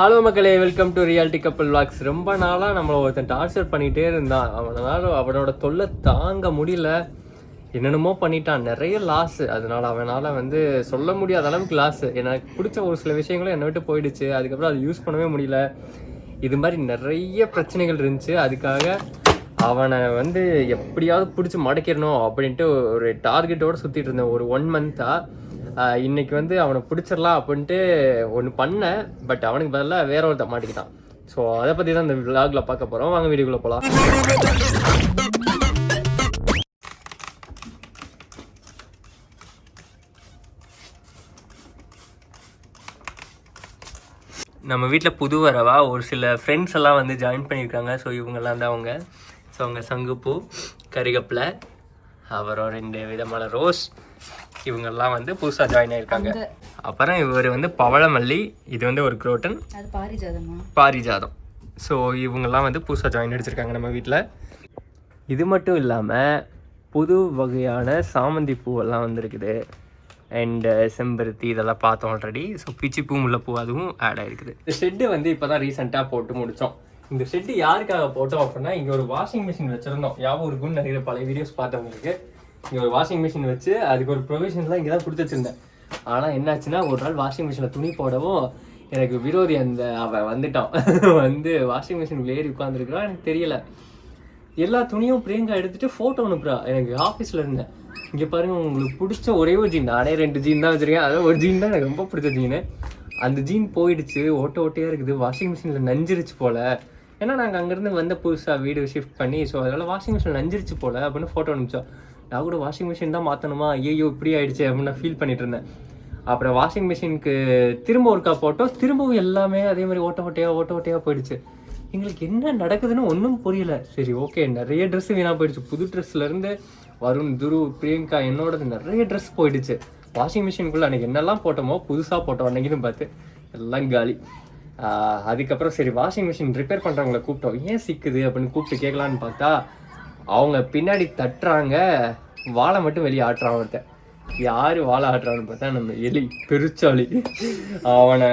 Hello மக்களே, welcome to reality கப்பல் walks. ரொம்ப நாளாக நம்மளை ஒருத்தன் டார்ச்சர் பண்ணிகிட்டே இருந்தான். அவனோட தொல்லை தாங்க முடியல. என்னென்னமோ பண்ணிட்டான், நிறைய லாஸு. அதனால் அவனால் சொல்ல முடியாத அளவுக்கு லாஸு. எனக்கு பிடிச்ச ஒரு சில விஷயங்களும் என்னை விட்டு போயிடுச்சு. அதுக்கப்புறம் அதை யூஸ் பண்ணவே முடியல. இது மாதிரி நிறைய பிரச்சனைகள் இருந்துச்சு. அதுக்காக அவனை எப்படியாவது பிடிச்சி மடக்கிடணும் அப்படின்ட்டு ஒரு டார்கெட்டோடு சுற்றிட்டு இருந்தேன் ஒரு 1 மந்த்தாக. இன்னைக்கு அவனை பிடிச்சிடலாம் அப்படின்ட்டு ஒன்று பண்ணேன். பட் அவனுக்கு பதிலாக வேற ஒருத்த மாட்டிக்கிட்டான். ஸோ அதை பற்றி தான் இந்த விளாக்ல பார்க்க போகிறோம். வாங்க வீடியோக்குள்ளே போகலாம். நம்ம வீட்டில் புது வரவா ஒரு சில ஃப்ரெண்ட்ஸ் எல்லாம் ஜாயின் பண்ணியிருக்காங்க. ஸோ இவங்கெல்லாம் தான் அவங்க. ஸோ அவங்க சங்குப்பூ, கரிகப்பில், அப்புறம் 2 விதமான ரோஸ், இவங்கெல்லாம் புதுசாக ஜாயின் ஆகிருக்காங்க. அப்புறம் இவர் பவளமல்லி, இது ஒரு குரோட்டன், பாரிஜாதம். ஸோ இவங்கெல்லாம் புதுசாக ஜாயின் அடிச்சிருக்காங்க நம்ம வீட்டில். இது மட்டும் இல்லாமல் புது வகையான சாமந்தி பூவெல்லாம் வந்துருக்குது. அண்டு செம்பருத்தி, இதெல்லாம் பார்த்தோம் ஆல்ரெடி. ஸோ பிச்சி பூ, முல்லைப்பூ அதுவும் ஆட் ஆகிருக்குது. இந்த ஷெட்டு இப்போ தான் ரீசெண்டாக போட்டு முடித்தோம். இந்த ஷெட்டு யாருக்காக போட்டோம் அப்படின்னா, இங்கே ஒரு வாஷிங் மிஷின் வச்சுருந்தோம். ஞாபகம் இருக்குன்னு நிறைய பழைய வீடியோஸ் பார்த்தவங்களுக்கு. இங்கே ஒரு வாஷிங் மிஷின் வச்சு அதுக்கு ஒரு ப்ரொவிஷன்லாம் இங்கே தான் கொடுத்து வச்சுருந்தேன். ஆனால் என்னாச்சுன்னா, ஒரு நாள் வாஷிங் மிஷினில் துணி போடவும் எனக்கு விரோதி அவன் வந்துட்டான். வாஷிங் மிஷின் ஏறி உட்காந்துருக்குறான். எனக்கு தெரியல. எல்லா துணியும் பிரியங்கா எடுத்துகிட்டு ஃபோட்டோ அனுப்புறா. எனக்கு ஆஃபீஸில் இருந்தேன். இங்கே பாருங்கள், உங்களுக்கு பிடிச்ச ஒரே ஒரு ஜீன், நானே 2 ஜீன் தான் வச்சுருக்கேன். அதாவது ஒரு ஜீன் தான் எனக்கு ரொம்ப பிடிச்ச ஜீனு. அந்த ஜீன் போயிடுச்சு, ஓட்டையாக இருக்குது. வாஷிங் மிஷினில் நஞ்சிருச்சு போல். ஏன்னா நாங்கள் அங்கேருந்து புதுசாக வீடு ஷிஃப்ட் பண்ணி, ஸோ அதனால் வாஷிங் மிஷினில் நஞ்சிருச்சு போல் அப்படின்னு ஃபோட்டோ அனுப்பிச்சோம். நான் கூட வாஷிங் மிஷின் தான் மாற்றணுமா, ஐயோ இப்படி ஆகிடுச்சு அப்படின்னு நான் ஃபீல் பண்ணிட்டு இருந்தேன். அப்புறம் வாஷிங் மிஷினுக்கு திரும்ப ஒருக்கா போட்டோம். திரும்பவும் எல்லாமே அதே மாதிரி ஓட்டையாக போயிடுச்சு. எங்களுக்கு என்ன நடக்குதுன்னு ஒன்றும் புரியல. சரி, ஓகே, நிறைய ட்ரெஸ்ஸு வீணாக போயிடுச்சு. புது ட்ரெஸ்லேருந்து வருண், துரு, பிரியங்கா, என்னோடது நிறைய ட்ரெஸ் போயிடுச்சு. வாஷிங் மிஷினுக்குள்ளே அன்றைக்கி என்னெல்லாம் போட்டோமோ புதுசாக போட்டோம் அன்றைக்கின்னு பார்த்து எல்லாம் காலி. அதுக்கப்புறம் சரி, வாஷிங் மிஷின் ரிப்பேர் பண்ணுறவங்கள கூப்பிட்டோம். ஏன் சிக்குது அப்படின்னு கூப்பிட்டு கேட்கலான்னு பார்த்தா, அவங்க பின்னாடி தட்டுறாங்க, வாழை மட்டும் வெளியே ஆட்டுறான் ஒருத்தன். யார் வாழை ஆட்டுறான்னு பார்த்தா நம்ம எலி, பெருச்சாளி. அவனை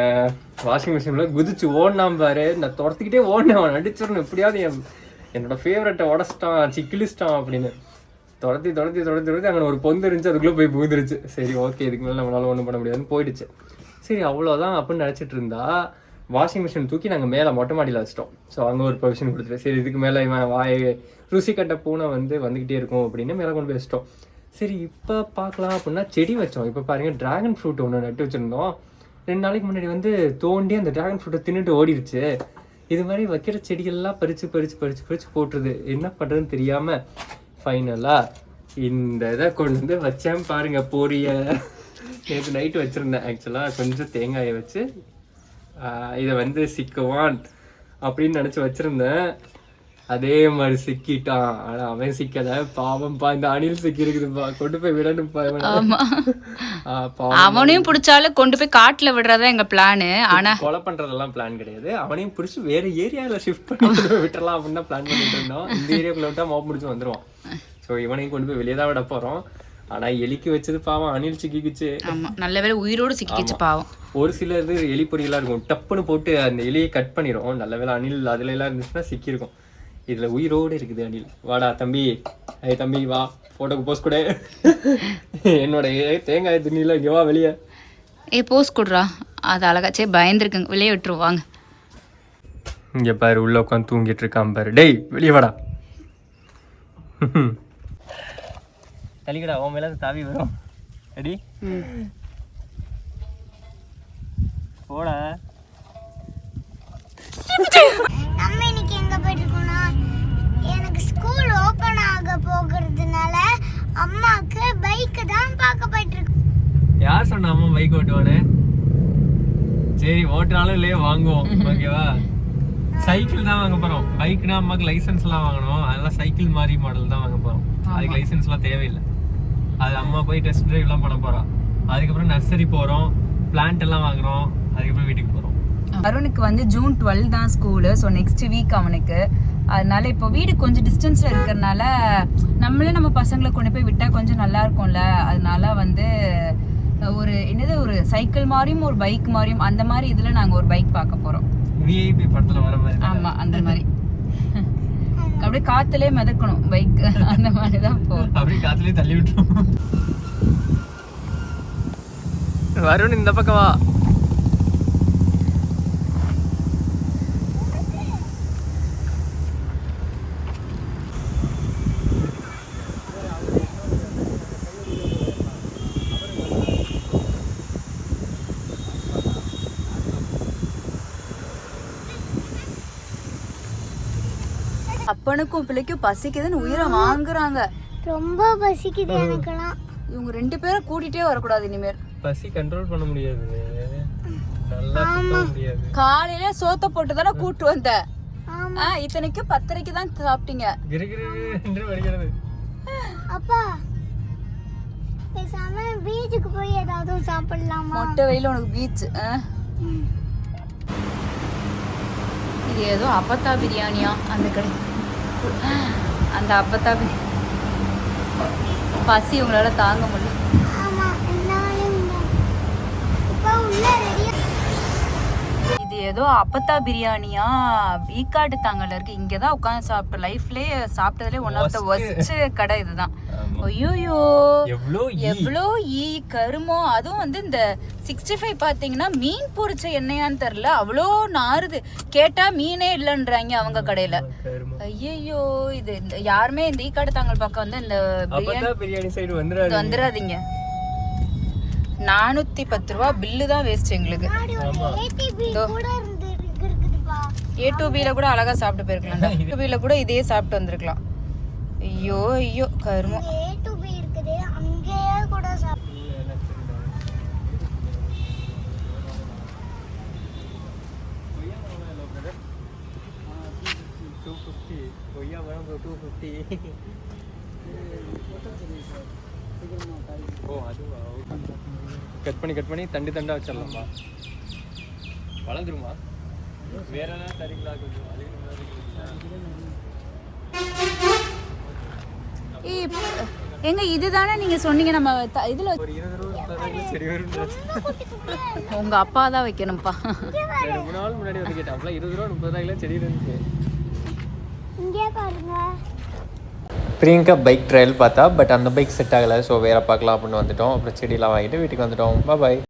வாஷிங் மிஷினில் குதிச்சு ஓடினான் பாரு. நான் துரத்துக்கிட்டே ஓடினேன், அவன் அடிச்சிடணும் எப்படியாவது, என்னோட ஃபேவரட்டை உடச்சிட்டான், சிக்கிலிச்சிட்டான் அப்படின்னு துரத்தி அங்கே ஒரு பொந்து இருந்துச்சு, அதுக்குள்ளே போய் புகுந்துருச்சு. சரி, ஓகே, இதுக்கு மேலே நம்மளால ஒன்றும் பண்ண முடியாதுன்னு போயிடுச்சு. சரி, அவ்வளோதான் அப்படின்னு நினச்சிட்டு இருந்தா, வாஷிங் மிஷின் தூக்கி நாங்கள் மேலே மொட்டை மாடியில் வச்சிட்டோம். ஸோ அங்கே ஒரு ப்ரொவிஷன் கொடுத்துட்டு, சரி இதுக்கு மேலே இவன் ருசி கட்ட பூனை வந்துக்கிட்டே இருக்கும் அப்படின்னு மேலே கொண்டு போய் வச்சிட்டோம். சரி, இப்போ பார்க்கலாம் அப்படின்னா செடி வச்சோம். இப்போ பாருங்கள், ட்ராகன் ஃப்ரூட் ஒன்று நட்டு வச்சுருந்தோம். 2 நாளைக்கு முன்னாடி தோண்டி அந்த ட்ராகன் ஃப்ரூட்டை தின்னுட்டு ஓடிடுச்சு. இது மாதிரி வைக்கிற செடிகள்லாம் பறித்து போட்டுருது. என்ன பண்ணுறதுன்னு தெரியாமல் ஃபைனலாக இந்த இதை கொண்டு வச்சேன் பாருங்கள். பொரிய நேற்று நைட்டு வச்சுருந்தேன். ஆக்சுவலாக கொஞ்சம் தேங்காயை வச்சு இதை சிக்குவான் அப்படின்னு நினச்சி வச்சுருந்தேன். அதே மாதிரி சிக்கிட்டான். ஆனால் அவன் சிக்கலை, பாவம்பா. இந்த அணில் சிக்கி இருக்குதுப்பா, கொண்டு போய் விடணும்ப்பா. அவனையும் பிடிச்சாலும் கொண்டு போய் காட்டில் விடுறதா எங்கள் பிளானு. ஆனால் கொலை பண்ணுறதெல்லாம் பிளான் கிடையாது. அவனையும் பிடிச்சி வேறு ஏரியாவில் ஷிஃப்ட் பண்ணி விட்டுறலாம் அப்படின்னு தான் பிளான் பண்ணிட்டு இருந்தோம். இந்த ஏரியாவுக்குள்ள விட்டால் மோப் முடிச்சு வந்துடுவான். ஸோ இவனையும் கொண்டு போய் வெளியே தான் விட போகிறோம். ஆனால் எலிக்கு வச்சது பாவம், அணில் சிக்கிக்குச்சு. ஆமாம், நல்ல வேலை உயிரோடு சிக்கிக்குச்சு பாவம். ஒரு சில எலி பொரியெல்லாம் இருக்கும், டப்புன்னு போட்டு அந்த எலியை கட் பண்ணிடும். நல்ல வேலை அணில் அதுல எல்லாம் இருந்துச்சுன்னா சிக்கியிருக்கும். இதில் உயிரோடு இருக்குது அணில். வாடா தம்பி, தம்பி வா, ஃபோட்டோக்கு போஸ்ட் கொடு. என்னோட தேங்காய் துணியில் இங்கே வா வெளியே. போஸ்ட் கொடுறா, அது அழகாச்சே பயந்துருக்குங்க, வெளியே விட்டுருவாங்க. இங்கே பாரு, உள்ள உட்காந்து தூங்கிட்டு இருக்கான் பாரு. டேய் வெளியே வாடா. தலிக்கடா, உன் மேலே தாவி வரும். அடி போடா. நம்ம இன்னைக்கு எங்க போயிட்டுருக்கோம்னா, எனக்கு ஸ்கூல் ஓபன் ஆக போகிறதுனால அம்மாக்கு பைக் தான் பார்க்க போயிட்டுருக்கு. யார் சொன்ன அம்மா பைக் ஓட்டுவானே? சரி, ஓட்டுனாலும் இல்லையே, வாங்குவோம். ஓகேவா? சைக்கிள் தான் வாங்க போறோம். பைக்னா அம்மாக்கு லைசன்ஸ்லாம் வாங்கணும். அதெல்லாம் சைக்கிள் மாதிரி மாடல் தான் வாங்க போறோம். அதுக்கு லைசன்ஸ்லாம் தேவையில்லை. அது அம்மா போய் டெஸ்ட் ட்ரைவ்லாம் பண்ண போறோம். அதுக்கப்புறம் நர்சரி போகிறோம், பிளான்ட் எல்லாம் வாங்குறோம். அதுக்கப்புறம் வீட்டுக்கு போகிறோம். அருணுக்கு ஜூன் 12 தான் ஸ்கூலு. ஸோ நெக்ஸ்ட் வீக் அவனுக்கு. அதனால இப்போ வீடு கொஞ்சம் டிஸ்டன்ஸில் இருக்கிறனால நம்மளே நம்ம பசங்களை கொண்டு போய் விட்டால் கொஞ்சம் நல்லா இருக்கும்ல. அதனால ஒரு என்னது ஒரு சைக்கிள் மாதிரியும் ஒரு பைக் மாதிரியும் அந்த மாதிரி இதில் நாங்கள் ஒரு பைக் பார்க்க போகிறோம். விஐபி படத்தில் வர மாதிரி. ஆமாம், அந்த மாதிரி அப்படியே காத்துலயே மிதக்கணும் பைக், அந்த மாதிரி தான் போகும். அப்படியே காத்துலயே தள்ளி விட்டுரும். வருண் இந்த பக்கம் வா. அப்பனுக்கும் பிள்ளைக்கும் பசிக்குதுன்னு உயிரை வாங்குறாங்க. ரொம்ப பசிக்குது எனக்கெல்லாம். இவங்க 2 பேரும் கூட்டிகிட்டே வரக்கூடாது இனிமேல். பசி கண்ட்ரோல் பண்ண முடியாது, நல்லா சுத்த முடியாது. காலையில சோத்த போட்டு தானே கூட்டு வந்த. இத்தனைக்கும் 10:30க்கு தான் சாப்பிட்டீங்க. வருகிறது. அப்பா பேசாம பீச்சுக்கு போய் ஏதாவது சாப்பிடலாமா? மொட்டை வெயில உனக்கு பீச். இது ஏதோ அப்பத்தா பிரியாணியா அந்த கடை. அந்த அப்பத்தா பசி உங்களால தாங்க முடியல. ஆமா, என்னாலும் இப்ப உள்ள ரெடியா. இது ஏதோ அப்பத்தா பிரியாணியா ஈக்காட்டு தாங்கல இருக்கு. இங்கதான் உட்காந்து சாப்பிட்டோம். லைஃப்லயே சாப்பிட்டதுல ஒன் ஆஃப் த ஒஸ்ட் கடை இதுதான். ஐயோயோ எவ்வளோ ஈ கருமோ. அதுவும் வந்து இந்த 65 பாத்தீங்கன்னா மீன் பொரிச்ச எண்ணெயான்னு தெரியல, அவ்வளோ நாறுது. கேட்டா மீனே இல்லைன்றாங்க அவங்க கடையில. ஐயோ இது யாருமே இந்த ஈக்காடு தாங்கல் பக்கம் வந்து இந்த பிரியாணி சைடு வந்துடாதீங்க. 410 ரூபா பில்லு தான் வேஸ்ட் எங்களுக்கு. A2Bல கூட அழகா சாப்பிட்டு போயிருக்கலாம். A2Bல கூட இதே சாப்பிட்டு வந்திருக்கலாம். ஐயோ ஐயோ கருமம். A2B இருக்குது, அங்கேயே கூட கட் பண்ணி தண்டி தண்டா வச்சிடலாமா? வளர்ந்துருமா? வேற ஏதாவது தரீங்களா? எங்க இதுதானே நீங்க சொன்னீங்க நம்ம இதுல உங்க அப்பா தான் வைக்கணும்ப்பா. ரொம்ப நாள் முன்னாடி வந்து கேட்டேன். 20 ரூபா 30 ரூபாய்க்கு செடி இருந்துச்சு. இங்கே பாருங்க. பிரியங்கா பைக் ட்ரையல் பார்த்தா, பட் அந்த பைக் செட் ஆகலை. ஸோ வேறு பார்க்கலாம் அப்படின்னு வந்துட்டோம். அப்புறம் செடியெலாம் வாங்கிட்டு வீட்டுக்கு வந்துட்டோம். பாய்.